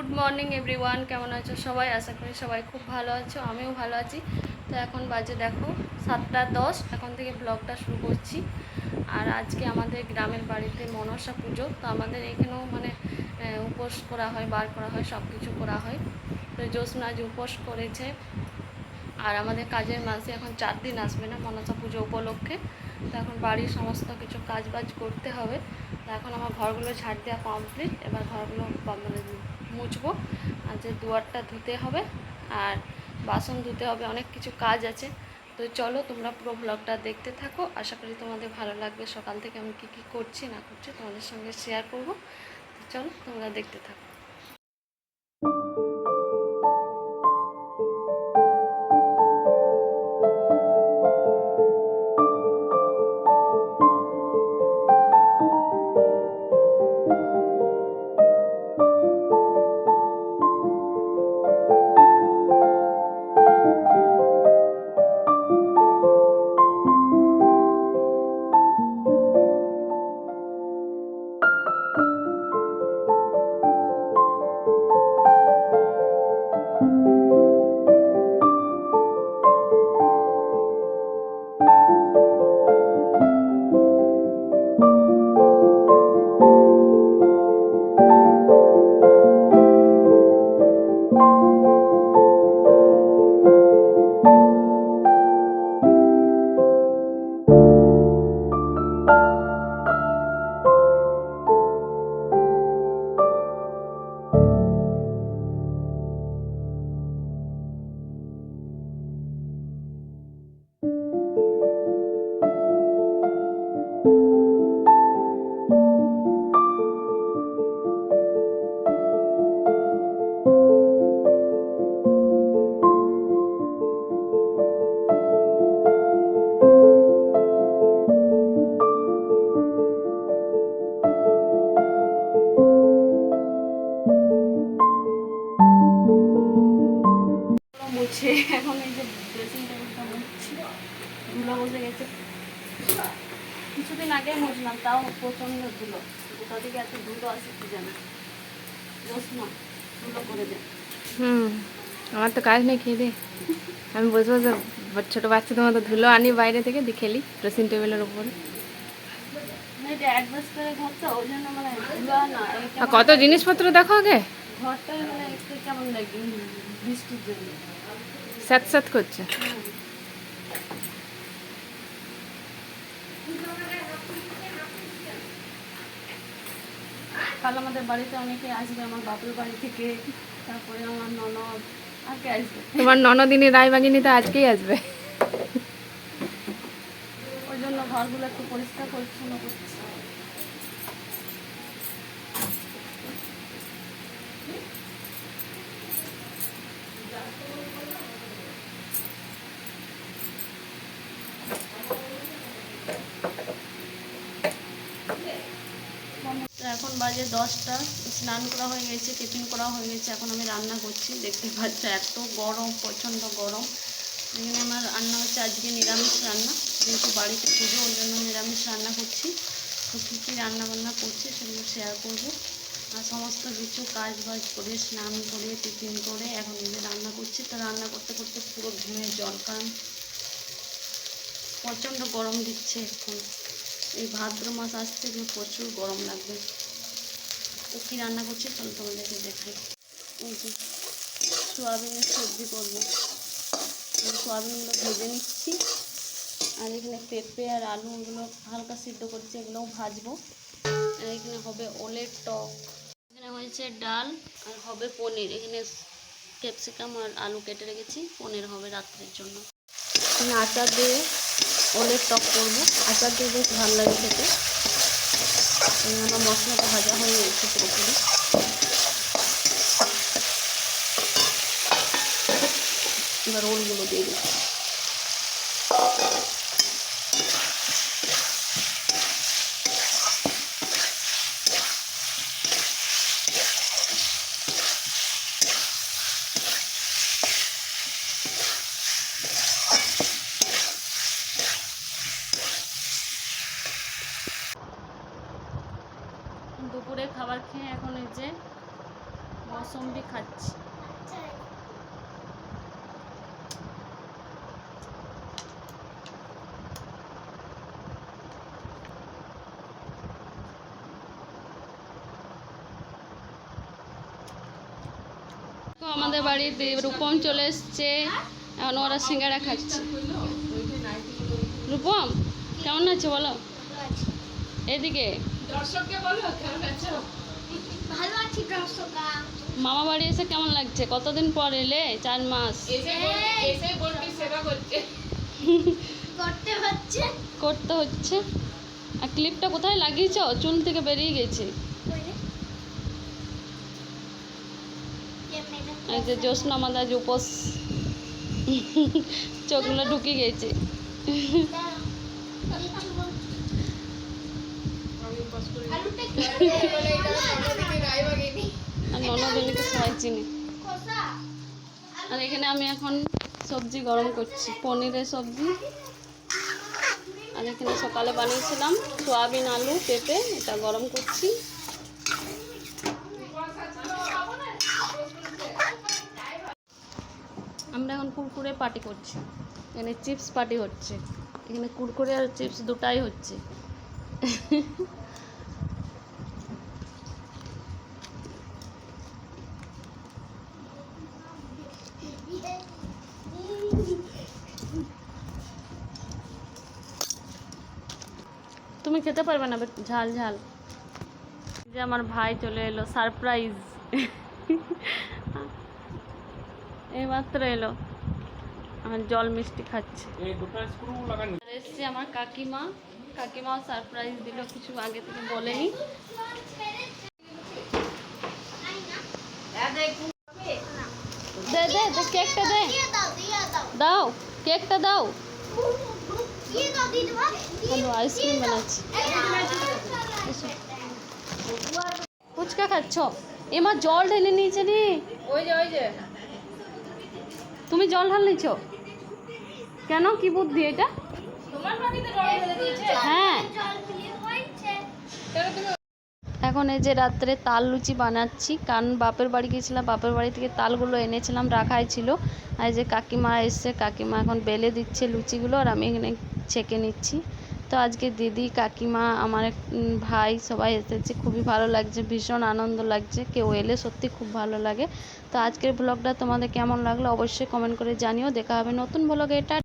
Good morning everyone, কেমন আছো সবাই? আশা করি সবাই খুব ভালো আছো, আমিও ভালো আছি। তো এখন বাজে দেখো 7:10, এখন থেকে ব্লগটা শুরু করছি। আর আজকে আমাদের গ্রামের বাড়িতে মনসা পুজো, তো আমাদের এখানেও মানে উপোস করা হয়, বার করা হয়, সব কিছু করা হয়। তো জ্যোৎস্না আজ উপোস করেছে। আর আমাদের কাজের মাসে এখন 4 দিন আসবে না মনসা পুজো উপলক্ষে। তো এখন বাড়ির সমস্ত কিছু কাজ বাজ করতে হবে। তো এখন আমার ঘরগুলো ঝাড় দেওয়া কমপ্লিট, এবার ঘরগুলো মানে মুছবো। আর যে দুয়ারটা ধুতে হবে, আর বাসন ধুতে হবে, অনেক কিছু কাজ আছে। তো চলো তোমরা পুরো ব্লগটা দেখতে থাকো, আশা করি তোমাদের ভালো লাগবে। সকাল থেকে আমি কী কী করছি না করছি তোমাদের সঙ্গে শেয়ার করব। তো চলো তোমরা দেখতে থাকো। মুছে এখন এই যে ড্রেসিং টেবিলটা মুছছি, ধুলো বসে গেছে। কিছুদিন আগে মুছলাম, তাও প্রচণ্ড ধুলো। কোথা থেকে এত ধুলো আসে কি জানে, না ধুলো করে দেয়। আমার তো কাজ নেই, খেয়ে দে। আমি বসে বসে ছোটো বাচ্চাদের মতো ধুলো আনি বাইরে থেকে, দিয়ে খেলি ড্রেসিং টেবিলের উপরে। কত জিনিসপত্র দেখো আগে, ঘরটা মানে একটু কেমন লাগে বৃষ্টির জন্য স্যাঁত স্যাঁত করছে। কাল আমাদের বাড়িতে অনেকে আসবে, আমার বাপের বাড়ি থেকে, তারপরে আমার ননদ, আর কে আসবে? তোমার ননদিনী রায়বাগিনী তো আজকেই আসবে। ওই জন্য ঘরগুলো একটু পরিষ্কার পরিচ্ছন্ন করছি। এখন বাজে 10টা, স্নান করা হয়ে গেছে, টিফিন করা হয়ে গেছে। এখন আমি রান্না করছি, দেখতে পাচ্ছ এত গরম, প্রচণ্ড গরম। এখানে আমার রান্না হচ্ছে আজকে নিরামিষ রান্না, যেহেতু বাড়িতে পুজো, ওই জন্য নিরামিষ রান্না করছি। তো কী কী রান্নাবান্না করছি সেগুলো শেয়ার করবো। আর সমস্ত কিছু কাজ বাজ করে, স্নান করে, টিফিন করে এখন এই যে রান্না করছি। তো রান্না করতে করতে পুরো ঘুমে জল, কারণ প্রচণ্ড গরম দিচ্ছে এখন। এই ভাদ্র মাস আসছে যে প্রচুর গরম লাগবে। তো কী রান্না করছি তাহলে তোমাদেরকে দেখাই। এই যে সোয়াবিনের সবজি করবো, সোয়াবিনগুলো ভেজে নিচ্ছি। আর এখানে পেঁপে আর আলু, এগুলো হালকা সিদ্ধ করছি, এগুলোও ভাজবো। আর এখানে হবে ওলের টক, এখানে হয়েছে ডাল, আর হবে পনির। এখানে ক্যাপসিকাম আর আলু কেটে রেখেছি, পনির হবে রাত্রের জন্য। এখানে আচার দিয়ে ওলের টক করবো, আচার দিয়ে বেশ ভালো লাগে খেতে। আমার মশলাটা ভাজা হয়ে গেছে পুরোপুরি। এবার ওলগুলো দিয়ে দিচ্ছি। দুপুরে খাবার খেয়ে এখন এই যে মুসম্বি খাচ্ছি। তো আমাদের বাড়িতে রূপম চলে এসছে, এখন ওরা সিঙ্গারা খাচ্ছে। রূপম কেমন আছে বলো, এদিকে দর্শককে বলো কেমন আছো? ভালো আছি দর্শকা। মামা বাড়ি এসে কেমন লাগছে? কতদিন পর এলে? 4 মাস। এসে বোনটি সেবা করছে। করতে হচ্ছে। আর ক্লিপটা কোথায় লাগিয়েছ? চুল থেকে বেরিয়ে গেছে। এই যে জ্যোৎস্না মাদা উপোস, চোখগুলো ঢুকে গেছে। আর ননদিনীকে সবাই চিনি। আর এখানে আমি এখন সবজি গরম করছি, পনিরের সবজি। আর এখানে সকালে বানিয়েছিলাম সোয়াবিন আলু পেঁপে, এটা গরম করছি। আমরা এখন কুরকুরে পার্টি করছি, এখানে চিপস পার্টি হচ্ছে। এখানে কুরকুরে আর চিপস দুটাই হচ্ছে। তুমি খেতে পারবে না ঝাল ঝাল। যে আমার ভাই চলে এলো, সারপ্রাইজ। এইমাত্র এলো, আমার জল মিষ্টি খাচ্ছে। আর এসছে আমার কাকিমা, কাকিমাও সারপ্রাইজ দিল, কিছু আগে থেকে বলেনি। দে দে দে, কেকটা দে, দাও কেকটা দাও। হ্যালো, আইসক্রিম বানাচ্ছি। ফুচকা খাচ্ছ? এমা জল ঢেলে নিয়েছে রে। ওই যে তুমি জল ঢাল নিচ্ছ কেন? কি বুদ্ধি এটা? তোমার বাড়িতে জল ঢেলে দিয়েছে? হ্যাঁ, তাহলে তুমি এখন এই যে রাত্রে তাল লুচি বানাচ্ছি, কারণ বাপের বাড়ি গিয়েছিলাম, বাপের বাড়ি থেকে তালগুলো এনেছিলাম, রাখাই ছিল। আর এই যে কাকিমা এসছে, কাকিমা এখন বেলে দিচ্ছে লুচিগুলো, আর আমি এখানে ছেঁকে নিচ্ছি। তো আজকে দিদি, কাকিমা, আমার এক ভাই সবাই এসেছে, খুবই ভালো লাগছে, ভীষণ আনন্দ লাগছে। কেউ এলে সত্যি খুব ভালো লাগে। তো আজকের ব্লগটা তোমাদের কেমন লাগলো অবশ্যই কমেন্ট করে জানিও। দেখা হবে নতুন ব্লগে। এটা